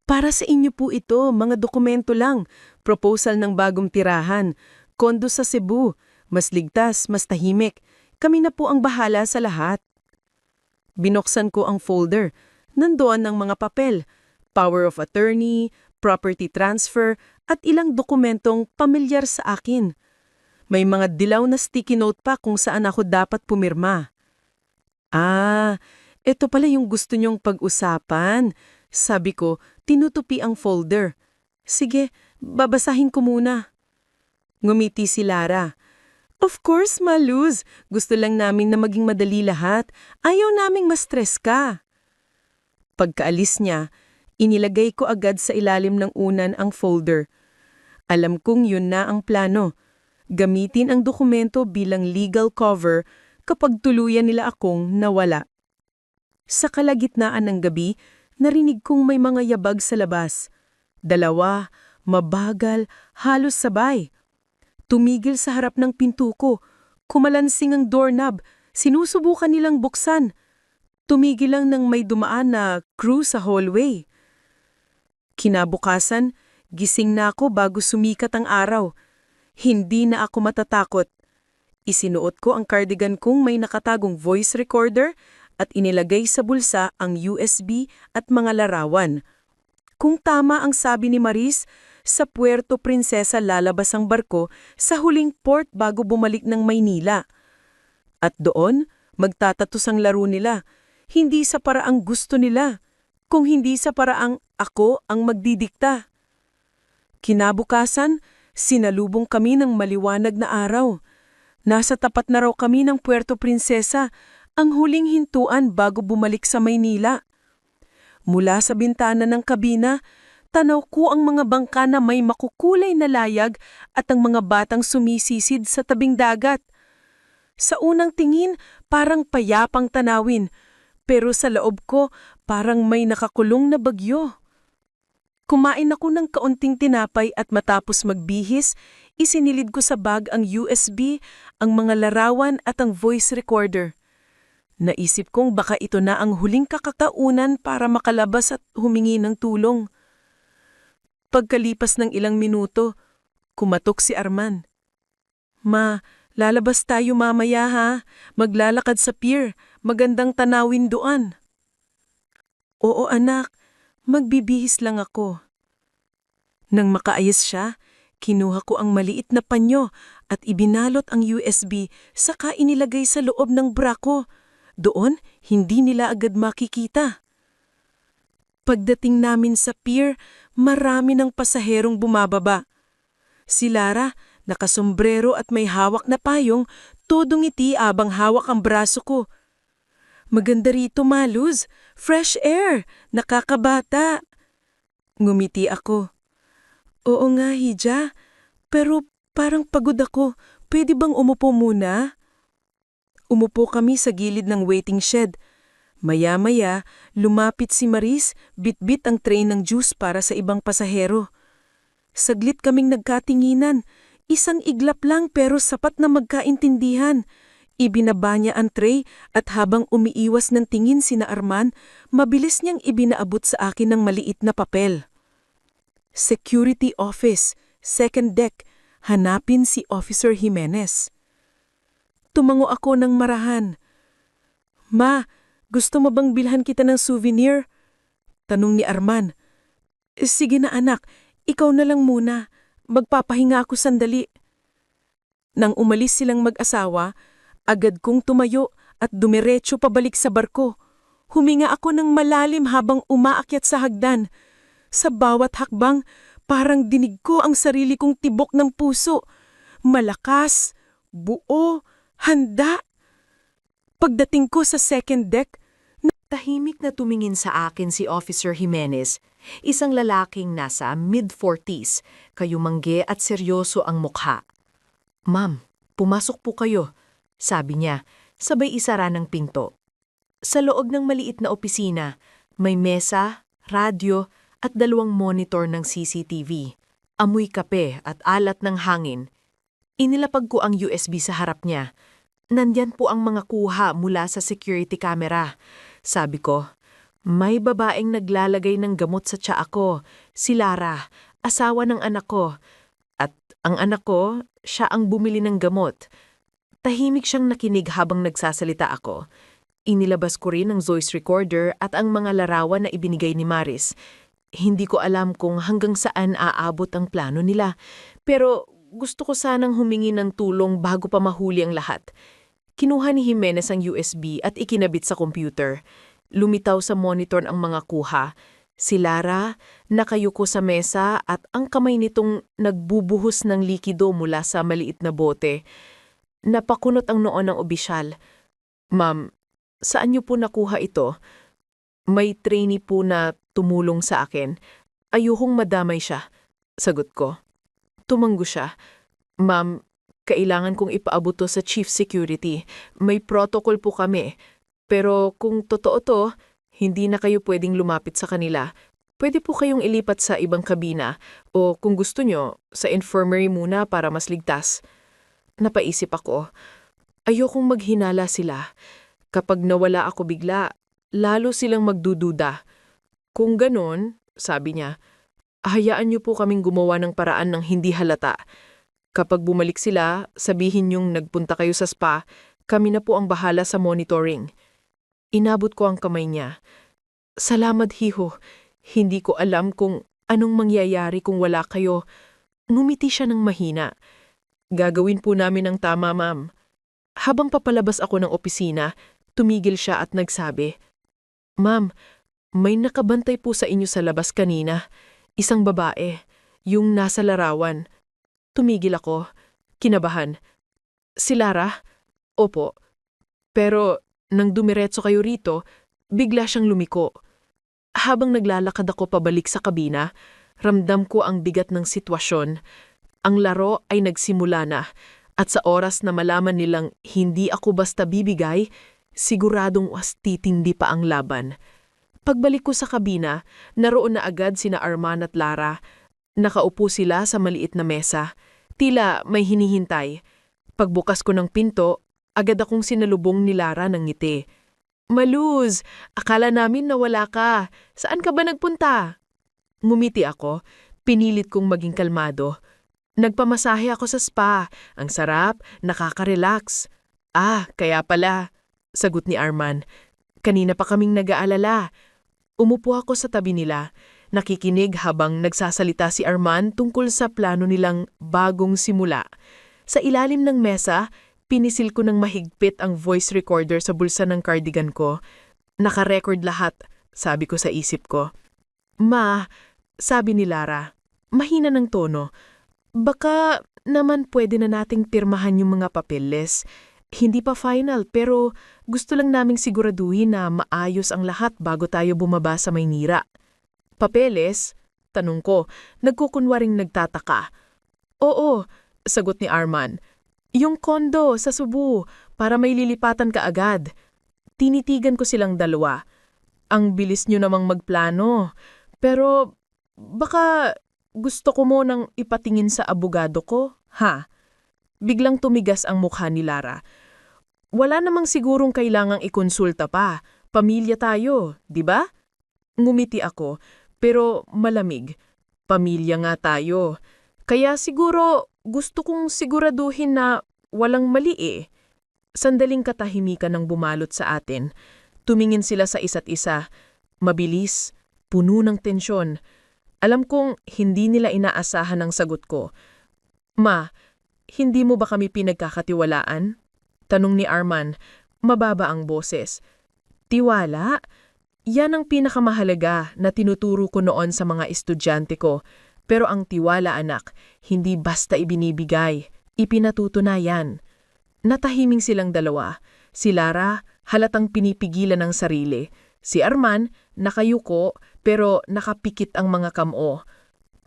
Para sa inyo po ito, mga dokumento lang. Proposal ng bagong tirahan. Kondo sa Cebu. Mas ligtas, mas tahimik. Kami na po ang bahala sa lahat. Binuksan ko ang folder. Nandoon ang mga papel. Power of attorney, property transfer, at ilang dokumentong pamilyar sa akin. May mga dilaw na sticky note pa kung saan ako dapat pumirma. Ah, ito pala yung gusto niyong pag-usapan. Sabi ko, tinutupi ang folder. Sige, babasahin ko muna. Ngumiti si Lara. Of course, Ma Luz. Gusto lang namin na maging madali lahat. Ayaw naming ma-stress ka. Pagkaalis niya, inilagay ko agad sa ilalim ng unan ang folder. Alam kong yun na ang plano. Gamitin ang dokumento bilang legal cover kapag tuluyan nila akong nawala. Sa kalagitnaan ng gabi, narinig kong may mga yabag sa labas. 2, mabagal, halos sabay. Tumigil sa harap ng pinto ko. Kumalansing ang doorknob. Sinusubukan nilang buksan. Tumigil lang nang may dumaan na crew sa hallway. Kinabukasan, gising na ako bago sumikat ang araw. Hindi na ako matatakot. Isinuot ko ang cardigan kong may nakatagong voice recorder at inilagay sa bulsa ang USB at mga larawan. Kung tama ang sabi ni Maris, sa Puerto Princesa lalabas ang barko sa huling port bago bumalik ng Maynila. At doon, magtatatos ang laro nila, hindi sa paraang gusto nila, kung hindi sa paraang ako ang magdidikta. Kinabukasan, sinalubong kami ng maliwanag na araw. Nasa tapat na raw kami ng Puerto Princesa, ang huling hintuan bago bumalik sa Maynila. Mula sa bintana ng kabina, tanaw ko ang mga bangka na may makukulay na layag at ang mga batang sumisisid sa tabing dagat. Sa unang tingin, parang payapang tanawin, pero sa loob ko, parang may nakakulong na bagyo. Kumain ako ng kaunting tinapay at matapos magbihis, isinilid ko sa bag ang USB, ang mga larawan at ang voice recorder. Naisip kong baka ito na ang huling kakataunan para makalabas at humingi ng tulong. Pagkalipas ng ilang minuto, kumatok si Arman. Ma, Lalabas tayo mamaya ha. Maglalakad sa pier. Magandang tanawin doon. Oo anak, magbibihis lang ako. Nang makaayos siya, kinuha ko ang maliit na panyo at ibinalot ang USB saka inilagay sa loob ng bra ko. Doon, hindi nila agad makikita. Pagdating namin sa pier, marami ng pasaherong bumababa. Si Lara, nakasombrero at may hawak na payong, todo ngiti abang hawak ang braso ko. Maganda rito, Maluz. Fresh air. Nakakabata. Ngumiti ako. Oo nga, Hija. Pero parang pagod ako. Pwede bang umupo muna? Umupo kami sa gilid ng waiting shed. Maya-maya, lumapit si Maris, bit-bit ang tray ng juice para sa ibang pasahero. Saglit kaming nagkatinginan. Isang iglap lang pero sapat na magkaintindihan. Ibinaba niya ang tray at habang umiiwas ng tingin sina Arman, mabilis niyang ibinaabot sa akin ng maliit na papel. Security Office, second deck, hanapin si Officer Jimenez. Tumango ako ng marahan. Ma, gusto mo bang bilhan kita ng souvenir? Tanong ni Arman. Sige na anak, ikaw na lang muna. Magpapahinga ako sandali. Nang umalis silang mag-asawa, agad kong tumayo at dumiretso pabalik sa barko. Huminga ako ng malalim habang umaakyat sa hagdan. Sa bawat hakbang, parang dinig ko ang sarili kong tibok ng puso. Malakas, buo, handa. Pagdating ko sa second deck, Tahimik na tumingin sa akin si Officer Jimenez, isang lalaking nasa mid-40s, kayumangge at seryoso ang mukha. Ma'am, pumasok po kayo, sabi niya, sabay isara ng pinto. Sa loob ng maliit na opisina, may mesa, radyo at 2 monitor ng CCTV. Amoy kape at alat ng hangin. Inilapag ko ang USB sa harap niya. Nandyan po ang mga kuha mula sa security camera. Sabi ko, may babaeng naglalagay ng gamot sa tsaa ko, si Lara, asawa ng anak ko. At ang anak ko, siya ang bumili ng gamot. Tahimik siyang nakinig habang nagsasalita ako. Inilabas ko rin ang voice recorder at ang mga larawan na ibinigay ni Maris. Hindi ko alam kung hanggang saan aabot ang plano nila, pero gusto ko sanang humingi ng tulong bago pa mahuli ang lahat. Kinuha ni Jimenez ang USB at ikinabit sa computer. Lumitaw sa monitor ang mga kuha. Si Lara, nakayuko sa mesa at ang kamay nitong nagbubuhos ng likido mula sa maliit na bote. Napakunot ang noo ng opisyal. Ma'am, saan niyo po nakuha ito? May trainee po na tumulong sa akin. Ayokong madamay siya. Sagot ko. Tumanggo siya. Ma'am, kailangan kong ipaabot to sa Chief Security. May protocol po kami. Pero kung totoo to, hindi na kayo pwedeng lumapit sa kanila. Pwede po kayong ilipat sa ibang kabina o kung gusto nyo, sa infirmary muna para mas ligtas. Napaisip ako. Ayokong maghinala sila. Kapag nawala ako bigla, lalo silang magdududa. Kung ganon, sabi niya, hayaan niyo po kaming gumawa ng paraan ng hindi halata. Kapag bumalik sila, sabihin niyong nagpunta kayo sa spa, kami na po ang bahala sa monitoring. Inabot ko ang kamay niya. Salamat, Hiho. Hindi ko alam kung anong mangyayari kung wala kayo. Ngumiti siya ng mahina. Gagawin po namin ang tama, ma'am. Habang papalabas ako ng opisina, tumigil siya at nagsabi, Ma'am, may nakabantay po sa inyo sa labas kanina. Isang babae, yung nasa larawan. Tumigil ako, kinabahan. Si Lara? Opo. Pero nang dumiretso kayo rito, bigla siyang lumiko. Habang naglalakad ako pabalik sa kabina, ramdam ko ang bigat ng sitwasyon. Ang laro ay nagsimula na, at sa oras na malaman nilang hindi ako basta bibigay, siguradong was titindi pa ang laban. Pagbalik ko sa kabina, naroon na agad sina Arman at Lara. Nakaupo sila sa maliit na mesa. Tila may hinihintay. Pagbukas ko ng pinto, agad akong sinalubong ni Lara ng ngiti. Maluz, akala namin nawala ka. Saan ka ba nagpunta? Ngumiti ako, pinilit kong maging kalmado. Nagpamasahe ako sa spa. Ang sarap, nakaka-relax. Kaya pala, sagot ni Arman. Kanina pa kaming nag-aalala. Umupo ako sa tabi nila, nakikinig habang nagsasalita si Arman tungkol sa plano nilang bagong simula. Sa ilalim ng mesa, pinisil ko ng mahigpit ang voice recorder sa bulsa ng cardigan ko. Naka-record lahat, sabi ko sa isip ko. Ma, sabi ni Lara, mahina ng tono. Baka naman pwede na nating pirmahan yung mga papeles. Hindi pa final pero gusto lang naming siguraduhin na maayos ang lahat bago tayo bumaba sa Maynira. Papeles? Tanong ko, nagkukunwaring nagtataka. Oo, sagot ni Arman. Yung kondo sa Cebu para may lilipatan ka agad. Tinitigan ko silang dalawa. Ang bilis nyo namang magplano. Pero baka gusto ko mo nang ipatingin sa abogado ko, ha? Biglang tumigas ang mukha ni Lara. Wala namang sigurong kailangang ikonsulta pa. Pamilya tayo, di ba? Ngumiti ako, pero malamig. Pamilya nga tayo. Kaya siguro gusto kong siguraduhin na walang mali eh. Sandaling katahimikan ng bumalot sa atin. Tumingin sila sa isa't isa. Mabilis, puno ng tensyon. Alam kong hindi nila inaasahan ang sagot ko. Ma, hindi mo ba kami pinagkakatiwalaan? Tanong ni Arman, mababa ang boses. Tiwala? Yan ang pinakamahalaga na tinuturo ko noon sa mga estudyante ko. Pero ang tiwala anak, hindi basta ibinibigay, ipinatutunayan. Natahiming silang dalawa. Si Lara, halatang pinipigilan ang sarili. Si Arman, nakayuko pero nakapikit ang mga kamao.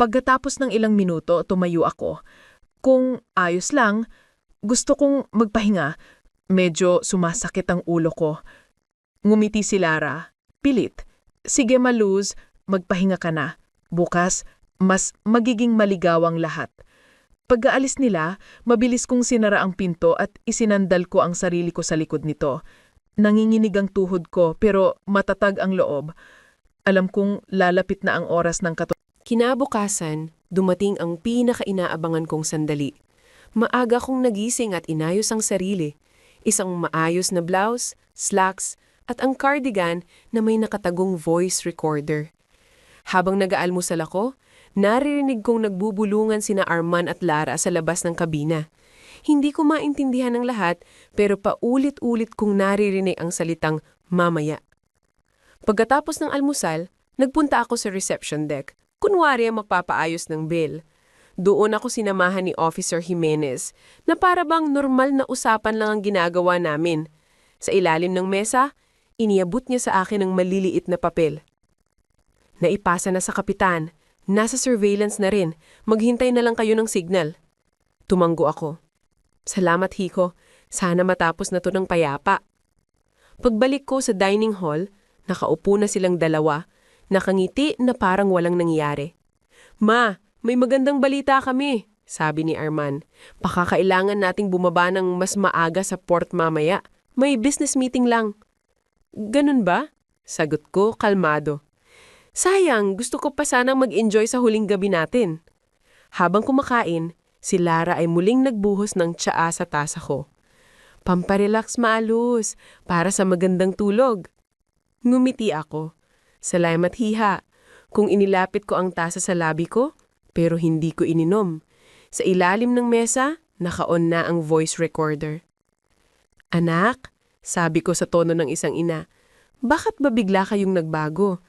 Pagkatapos ng ilang minuto, tumayo ako. Kung ayos lang, gusto kong magpahinga. Medyo sumasakit ang ulo ko. Ngumiti si Lara. Pilit. Sige Maluz, magpahinga ka na. Bukas, mas magiging maligaw ang lahat. Pagkaalis nila, mabilis kong sinara ang pinto at isinandal ko ang sarili ko sa likod nito. Nanginginig ang tuhod ko pero matatag ang loob. Alam kong lalapit na ang oras ng Kinabukasan, dumating ang pinaka-inaabangan kong sandali. Maaga kong nagising at inayos ang sarili. Isang maayos na blouse, slacks, at ang cardigan na may nakatagong voice recorder. Habang nag-aalmusal ako, naririnig kong nagbubulungan sina Arman at Lara sa labas ng kabina. Hindi ko maintindihan ang lahat pero paulit-ulit kong naririnig ang salitang mamaya. Pagkatapos ng almusal, nagpunta ako sa reception deck. Kunwari magpapaayos ng bill. Doon ako sinamahan ni Officer Jimenez na para bang normal na usapan lang ang ginagawa namin. Sa ilalim ng mesa, iniabot niya sa akin ang maliliit na papel. Naipasa na sa kapitan. Nasa surveillance na rin. Maghintay na lang kayo ng signal. Tumanggo ako. Salamat, Hiko. Sana matapos na to ng payapa. Pagbalik ko sa dining hall, nakaupo na silang dalawa, nakangiti na parang walang nangyari. Ma, may magandang balita kami, sabi ni Arman. Pakakailangan nating bumaba ng mas maaga sa port mamaya. May business meeting lang. Ganun ba? Sagot ko, kalmado. Sayang, gusto ko pa sanang mag-enjoy sa huling gabi natin. Habang kumakain, si Lara ay muling nagbuhos ng tsaa sa tasa ko. Pamparelax Maluz, para sa magandang tulog. Ngumiti ako. Salamat hiha. Kung inilapit ko ang tasa sa labi ko, pero hindi ko ininom. Sa ilalim ng mesa, naka-on na ang voice recorder. Anak, sabi ko sa tono ng isang ina, bakit ba bigla kayong nagbago?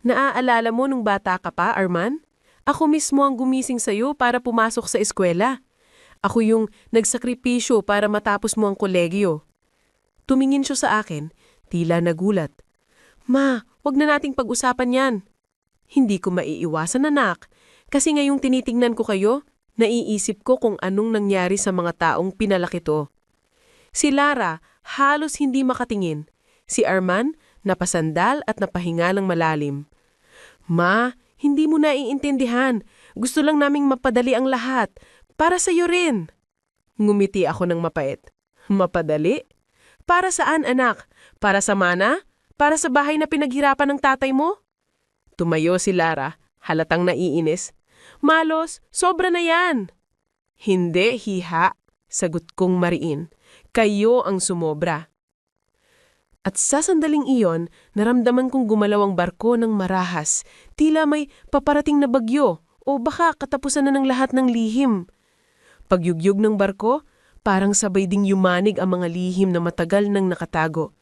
Naaalala mo nung bata ka pa, Arman? Ako mismo ang gumising sa'yo para pumasok sa eskwela. Ako yung nagsakripisyo para matapos mo ang kolegyo. Tumingin siya sa akin, tila nagulat. Ma, wag na nating pag-usapan yan. Hindi ko maiiwasan, anak. Kasi ngayong tinitingnan ko kayo, naiisip ko kung anong nangyari sa mga taong pinalaki to. Si Lara, halos hindi makatingin. Si Arman, napasandal at napahinga ng malalim. Ma, hindi mo naiintindihan. Gusto lang naming mapadali ang lahat. Para sa'yo rin. Ngumiti ako ng mapait. Mapadali? Para saan, anak? Para sa mana? Para sa bahay na pinaghirapan ng tatay mo? Tumayo si Lara, halatang naiinis. Malos, sobra na yan. Hindi, hiha, sagot kong mariin. Kayo ang sumobra. At sa sandaling iyon, naramdaman kong gumalaw ang barko ng marahas, tila may paparating na bagyo o baka katapusan na ng lahat ng lihim. Pagyugyug ng barko, parang sabay ding yumanig ang mga lihim na matagal nang nakatago.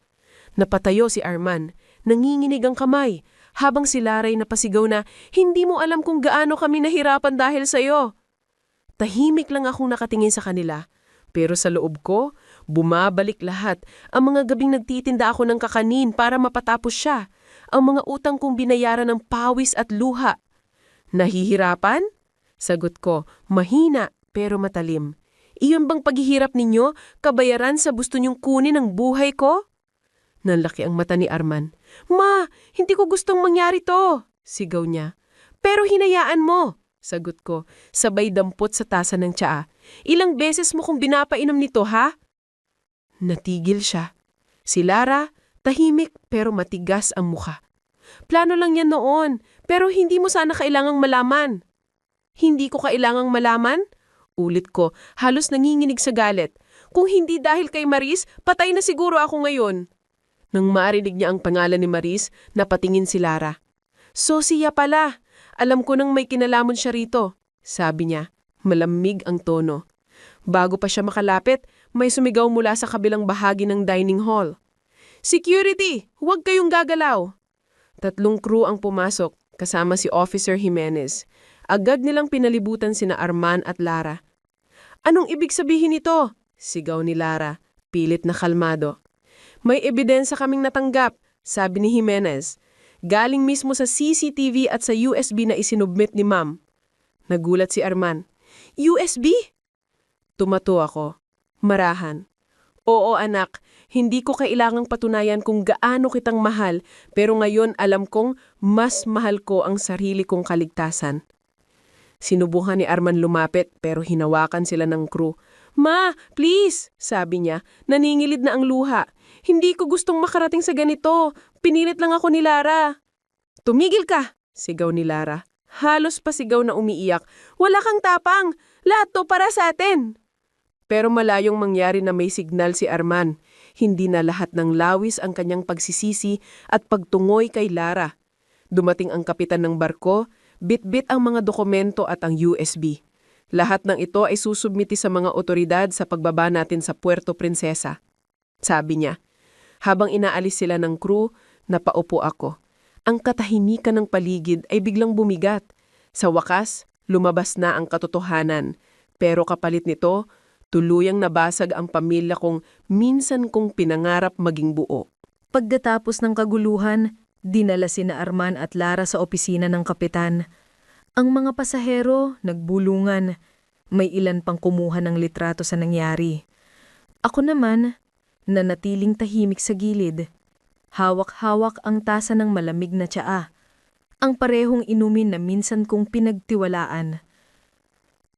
Napatayo si Arman, nanginginig ang kamay, habang si Laray napasigaw na, "Hindi mo alam kung gaano kami nahirapan dahil sa'yo." Tahimik lang akong nakatingin sa kanila, pero sa loob ko, bumabalik lahat. Ang mga gabing nagtitinda ako ng kakanin para mapatapos siya. Ang mga utang kong binayaran ng pawis at luha. Nahihirapan? Sagot ko, mahina pero matalim. Iyon bang paghihirap ninyo, kabayaran sa gusto niyong kunin ang buhay ko? Nanlaki ang mata ni Arman. Ma, hindi ko gustong mangyari to, sigaw niya. Pero hinayaan mo, sagot ko, sabay dampot sa tasa ng tsaa. Ilang beses mo kong binapainom nito, ha? Natigil siya. Si Lara, tahimik pero matigas ang mukha. Plano lang yan noon, pero hindi mo sana kailangang malaman. Hindi ko kailangang malaman? Ulit ko, halos nanginginig sa galit. Kung hindi dahil kay Maris, patay na siguro ako ngayon. Nang marinig niya ang pangalan ni Maris, napatingin si Lara. So siya pala. Alam ko nang may kinalaman siya rito, sabi niya. Malamig ang tono. Bago pa siya makalapit, may sumigaw mula sa kabilang bahagi ng dining hall. Security! Huwag kayong gagalaw! 3 crew ang pumasok, kasama si Officer Jimenez. Agad nilang pinalibutan sina Arman at Lara. Anong ibig sabihin nito? Sigaw ni Lara, pilit na kalmado. May ebidensya kaming natanggap, sabi ni Jimenez. Galing mismo sa CCTV at sa USB na isinubmit ni Ma'am. Nagulat si Arman. USB? Tumato ako. Marahan. Oo anak, hindi ko kailangang patunayan kung gaano kitang mahal, pero ngayon alam kong mas mahal ko ang sarili kong kaligtasan. Sinubukan ni Arman lumapit pero hinawakan sila ng crew. Ma, please, sabi niya, naningilid na ang luha. Hindi ko gustong makarating sa ganito. Pinilit lang ako ni Lara. Tumigil ka, sigaw ni Lara. Halos pasigaw na umiiyak. Wala kang tapang. Lahat to para sa atin. Pero malayong mangyari na may signal si Arman. Hindi na lahat ng lawis ang kanyang pagsisisi at pagtungoy kay Lara. Dumating ang kapitan ng barko, bit-bit ang mga dokumento at ang USB. Lahat ng ito ay susubmiti sa mga otoridad sa pagbaba natin sa Puerto Princesa. Sabi niya. Habang inaalis sila ng crew, napaupo ako. Ang katahimikan ng paligid ay biglang bumigat. Sa wakas, lumabas na ang katotohanan. Pero kapalit nito, tuluyang nabasag ang pamilya kong minsan kong pinangarap maging buo. Pagkatapos ng kaguluhan, dinala sina Arman at Lara sa opisina ng kapitan. Ang mga pasahero nagbulungan. May ilan pang kumuha ng litrato sa nangyari. Ako naman, nanatiling tahimik sa gilid. Hawak-hawak ang tasa ng malamig na tsaa. Ang parehong inumin na minsan kong pinagtiwalaan.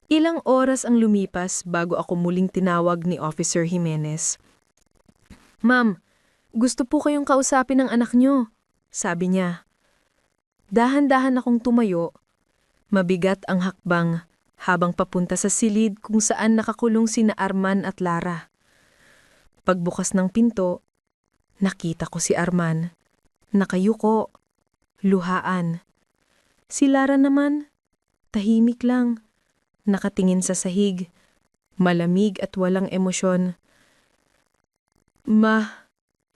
Ilang oras ang lumipas bago ako muling tinawag ni Officer Jimenez. Ma'am, gusto po kayong kausapin ng anak niyo, sabi niya. Dahan-dahan akong tumayo. Mabigat ang hakbang habang papunta sa silid kung saan nakakulong sina Arman at Lara. Pagbukas ng pinto, nakita ko si Arman. Nakayuko, luhaan. Si Lara naman, tahimik lang, nakatingin sa sahig, malamig at walang emosyon.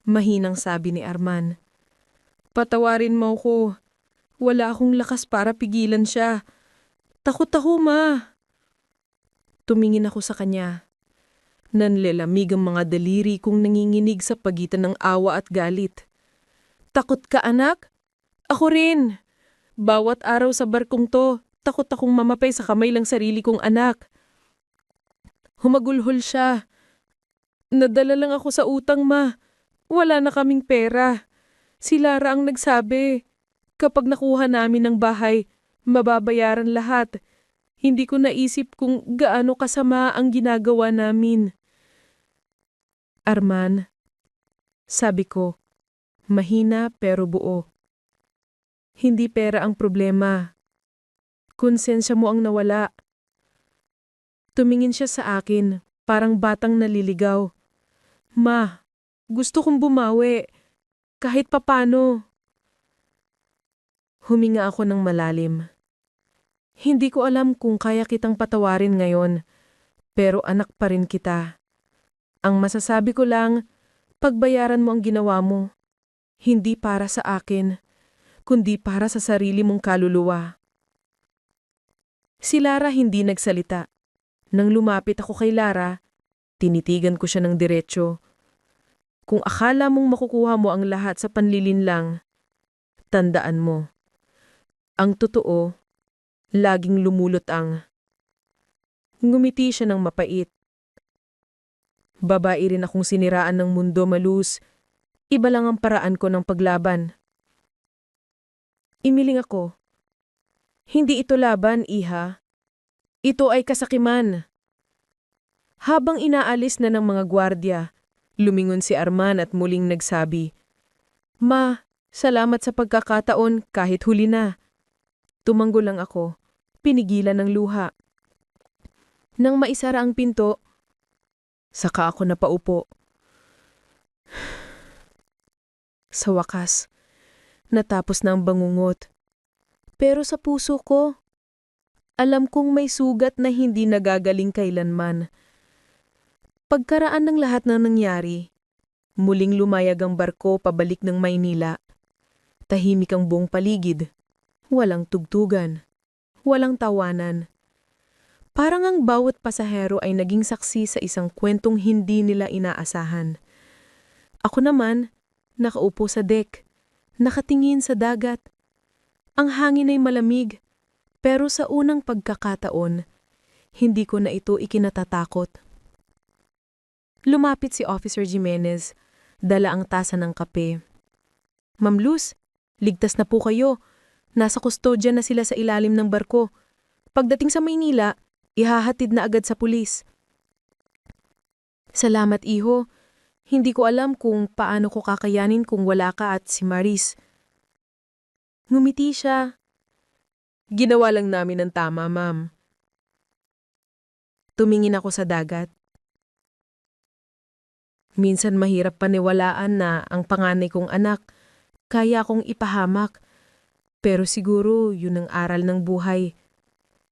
Mahinang sabi ni Arman. Patawarin mo ko. Wala akong lakas para pigilan siya. Takot ako, ma. Tumingin ako sa kanya. Nanlalamig ang mga daliri kong nanginginig sa pagitan ng awa at galit. Takot ka, anak? Ako rin. Bawat araw sa barkong to, takot akong mamapay sa kamay lang sarili kong anak. Humagulhol siya. Nadala lang ako sa utang, ma. Wala na kaming pera. Si Lara ang nagsabi. Kapag nakuha namin ng bahay, mababayaran lahat. Hindi ko naisip kung gaano kasama ang ginagawa namin. Arman, sabi ko, mahina pero buo. Hindi pera ang problema. Konsensya mo ang nawala. Tumingin siya sa akin, parang batang naliligaw. Ma, gusto kong bumawi. Kahit papano. Huminga ako ng malalim. Hindi ko alam kung kaya kitang patawarin ngayon, pero anak pa rin kita. Ang masasabi ko lang, pagbayaran mo ang ginawa mo. Hindi para sa akin, kundi para sa sarili mong kaluluwa. Si Lara hindi nagsalita. Nang lumapit ako kay Lara, tinitigan ko siya ng diretsyo. Kung akala mong makukuha mo ang lahat sa panlilinlang, tandaan mo. Ang totoo, laging lumulot ang. Ngumiti siya ng mapait. Babae rin akong siniraan ng mundo, Malus. Iba lang ang paraan ko ng paglaban. Imiling ako. Hindi ito laban, iha. Ito ay kasakiman. Habang inaalis na ng mga gwardya, lumingon si Arman at muling nagsabi, Ma, salamat sa pagkakataon kahit huli na. Tumanggo lang ako, pinigilan ng luha. Nang maisara ang pinto, saka ako napaupo. Sa wakas, natapos na ang bangungot. Pero sa puso ko, alam kong may sugat na hindi nagagaling kailanman. Pagkaraan ng lahat ng nangyari, muling lumayag ang barko pabalik ng Maynila. Tahimik ang buong paligid. Walang tugtugan. Walang tawanan. Parang ang bawat pasahero ay naging saksi sa isang kwentong hindi nila inaasahan. Ako naman, nakaupo sa deck, nakatingin sa dagat. Ang hangin ay malamig, pero sa unang pagkakataon, hindi ko na ito ikinatatakot. Lumapit si Officer Jimenez, dala ang tasa ng kape. Ma'am Luz, ligtas na po kayo. Nasa kustodya na sila sa ilalim ng barko. Pagdating sa Maynila, ihahatid na agad sa pulis. Salamat, iho. Hindi ko alam kung paano ko kakayanin kung wala ka at si Maris. Ngumiti siya. Ginawa lang namin ang tama, ma'am. Tumingin ako sa dagat. Minsan mahirap paniwalaan na ang panganay kong anak, kaya akong ipahamak. Pero siguro yun ang aral ng buhay.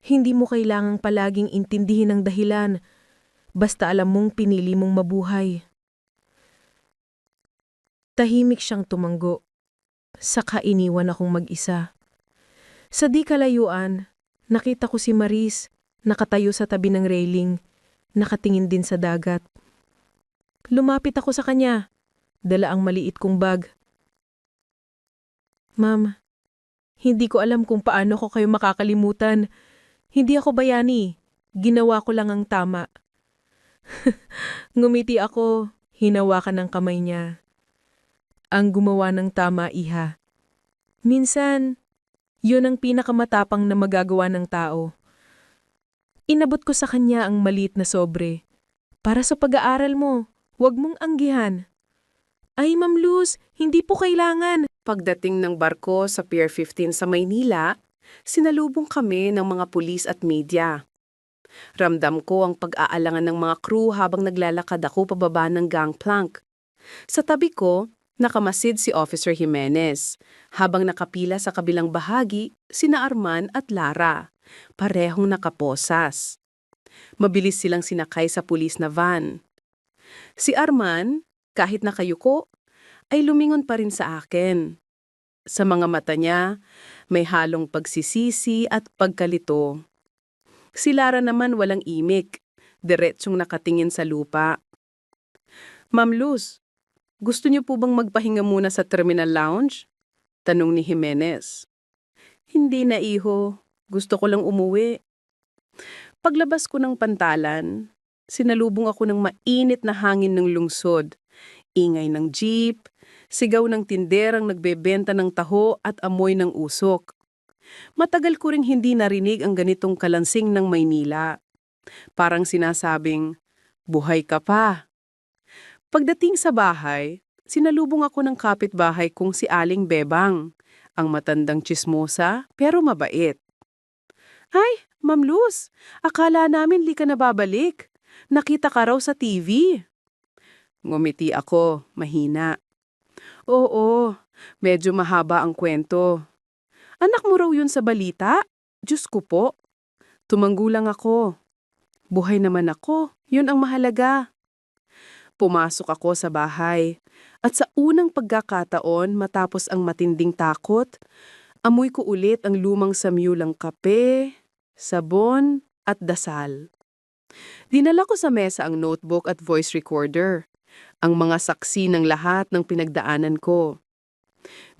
Hindi mo kailangang palaging intindihin ang dahilan, basta alam mong pinili mong mabuhay. Tahimik siyang tumanggo, saka iniwan akong mag-isa. Sa di kalayuan, nakita ko si Maris, nakatayo sa tabi ng railing, nakatingin din sa dagat. Lumapit ako sa kanya, dala ang maliit kong bag. Ma'am, hindi ko alam kung paano ko kayo makakalimutan. Hindi ako bayani, ginawa ko lang ang tama. Ngumiti ako, hinawakan ng kamay niya. Ang gumawa ng tama, iha. Minsan, yun ang pinakamatapang na magagawa ng tao. Inabot ko sa kanya ang maliit na sobre. Para sa pag-aaral mo, huwag mong anggihan. Ay, Ma'am Luz, hindi po kailangan. Pagdating ng barko sa Pier 15 sa Maynila, sinalubong kami ng mga pulis at media. Ramdam ko ang pag-aalangan ng mga crew habang naglalakad ako pababa ng gangplank. Sa tabi ko, nakamasid si Officer Jimenez, habang nakapila sa kabilang bahagi sina Arman at Lara, parehong nakaposas. Mabilis silang sinakay sa pulis na van. Si Arman, kahit nakayuko, ay lumingon pa rin sa akin. Sa mga mata niya, may halong pagsisisi at pagkalito. Si Lara naman walang imik, diretsyong nakatingin sa lupa. Ma'am Luz, gusto niyo po bang magpahinga muna sa terminal lounge? Tanong ni Jimenez. Hindi na, iho. Gusto ko lang umuwi. Paglabas ko ng pantalan, sinalubong ako ng mainit na hangin ng lungsod. Ingay ng jeep, sigaw ng tinderang nagbebenta ng taho at amoy ng usok. Matagal ko ring hindi narinig ang ganitong kalansing ng Maynila. Parang sinasabing, buhay ka pa. Pagdating sa bahay, sinalubong ako ng kapitbahay kong si Aling Bebang, ang matandang tsismosa pero mabait. Ay, Ma'am Luz, akala namin di ka na babalik. Nakita ka raw sa TV. Ngumiti ako, mahina. Oo, medyo mahaba ang kwento. Anak mo raw yun sa balita? Diyos ko po. Tumanggulang ako. Buhay naman ako, yun ang mahalaga. Pumasok ako sa bahay. At sa unang pagkakataon matapos ang matinding takot, amoy ko ulit ang lumang samyulang kape, sabon at dasal. Dinala ko sa mesa ang notebook at voice recorder, ang mga saksi ng lahat ng pinagdaanan ko.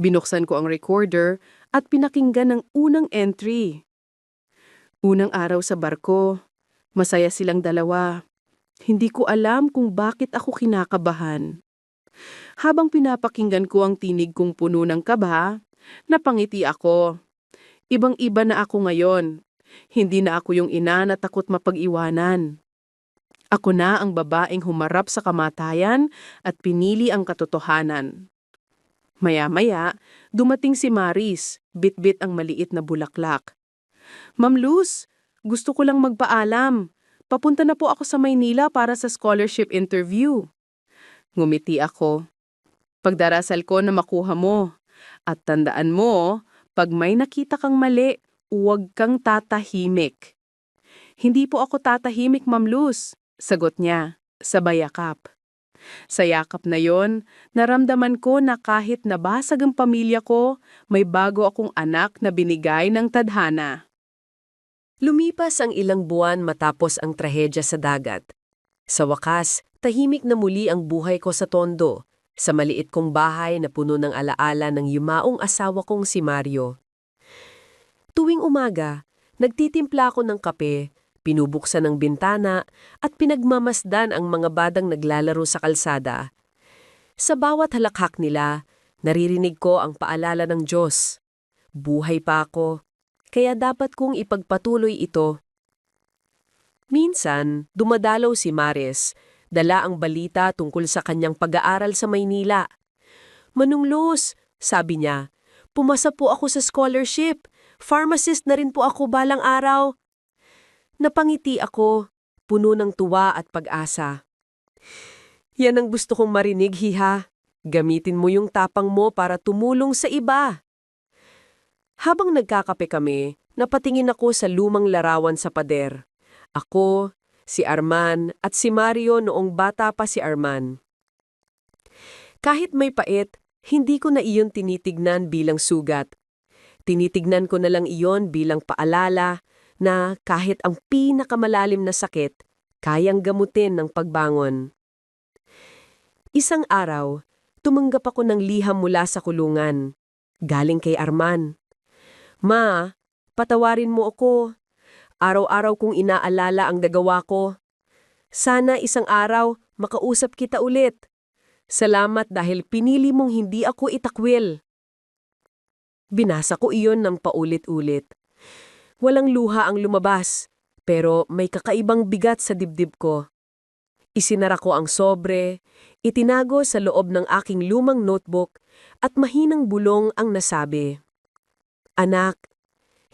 Binuksan ko ang recorder at pinakinggan ang unang entry. Unang araw sa barko, masaya silang dalawa. Hindi ko alam kung bakit ako kinakabahan. Habang pinapakinggan ko ang tinig kong puno ng kaba, napangiti ako. Ibang-iba na ako ngayon. Hindi na ako yung ina na takot mapag-iwanan. Ako na ang babaeng humarap sa kamatayan at pinili ang katotohanan. Maya-maya, dumating si Maris, bit-bit ang maliit na bulaklak. Ma'am Luz, gusto ko lang magpaalam. Papunta na po ako sa Maynila para sa scholarship interview. Ngumiti ako. Pagdarasal ko na makuha mo. At tandaan mo, pag may nakita kang mali, huwag kang tatahimik. Hindi po ako tatahimik, Ma'am Luz, sagot niya, sabay yakap. Sa yakap na yon, naramdaman ko na kahit nabasag ang pamilya ko, may bago akong anak na binigay ng tadhana. Lumipas ang ilang buwan matapos ang trahedya sa dagat. Sa wakas, tahimik na muli ang buhay ko sa Tondo, sa maliit kong bahay na puno ng alaala ng yumaong asawa kong si Mario. Tuwing umaga, nagtitimpla ako ng kape, pinubuksan ang bintana at pinagmamasdan ang mga badang naglalaro sa kalsada. Sa bawat halakhak nila, naririnig ko ang paalala ng Diyos. Buhay pa ako. Kaya dapat kong ipagpatuloy ito. Minsan, dumadalaw si Maris, dala ang balita tungkol sa kanyang pag-aaral sa Maynila. Manong Luz, sabi niya, pumasa po ako sa scholarship. Pharmacist na rin po ako balang araw. Napangiti ako, puno ng tuwa at pag-asa. Yan ang gusto kong marinig, hiha. Gamitin mo yung tapang mo para tumulong sa iba. Habang nagkakape kami, napatingin ako sa lumang larawan sa pader. Ako, si Arman at si Mario noong bata pa si Arman. Kahit may pait, hindi ko na iyon tinitignan bilang sugat. Tinitignan ko na lang iyon bilang paalala na kahit ang pinakamalalim na sakit, kayang gamutin ng pagbangon. Isang araw, tumanggap ako ng liham mula sa kulungan. Galing kay Arman. Ma, patawarin mo ako. Araw-araw kong inaalala ang nagawa ko. Sana isang araw makausap kita ulit. Salamat dahil pinili mong hindi ako itakwil. Binasa ko iyon ng paulit-ulit. Walang luha ang lumabas, pero may kakaibang bigat sa dibdib ko. Isinara ko ang sobre, itinago sa loob ng aking lumang notebook at mahinang bulong ang nasabi. Anak,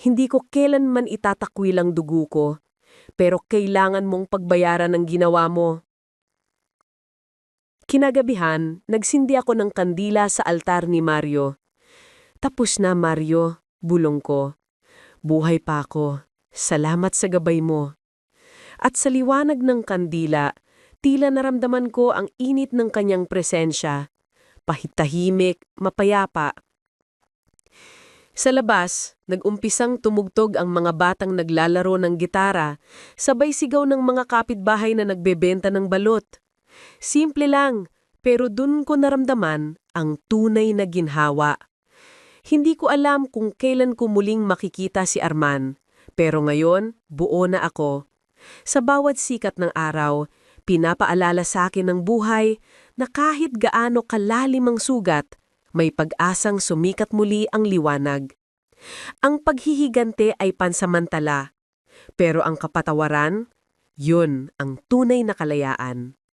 hindi ko kailanman itatakwil ang dugo ko, pero kailangan mong pagbayaran ang ginawa mo. Kinagabihan, nagsindi ako ng kandila sa altar ni Mario. Tapos na, Mario, bulong ko. Buhay pa ako. Salamat sa gabay mo. At sa liwanag ng kandila, tila naramdaman ko ang init ng kanyang presensya. Pahitahimik, mapayapa. Sa labas, nag-umpisang tumugtog ang mga batang naglalaro ng gitara, sabay sigaw ng mga kapitbahay na nagbebenta ng balot. Simple lang, pero dun ko naramdaman ang tunay na ginhawa. Hindi ko alam kung kailan ko muling makikita si Arman, pero ngayon, buo na ako. Sa bawat sikat ng araw, pinapaalala sa akin ng buhay na kahit gaano kalalim ang sugat, may pag-asang sumikat muli ang liwanag. Ang paghihigante ay pansamantala, pero ang kapatawaran, yun ang tunay na kalayaan.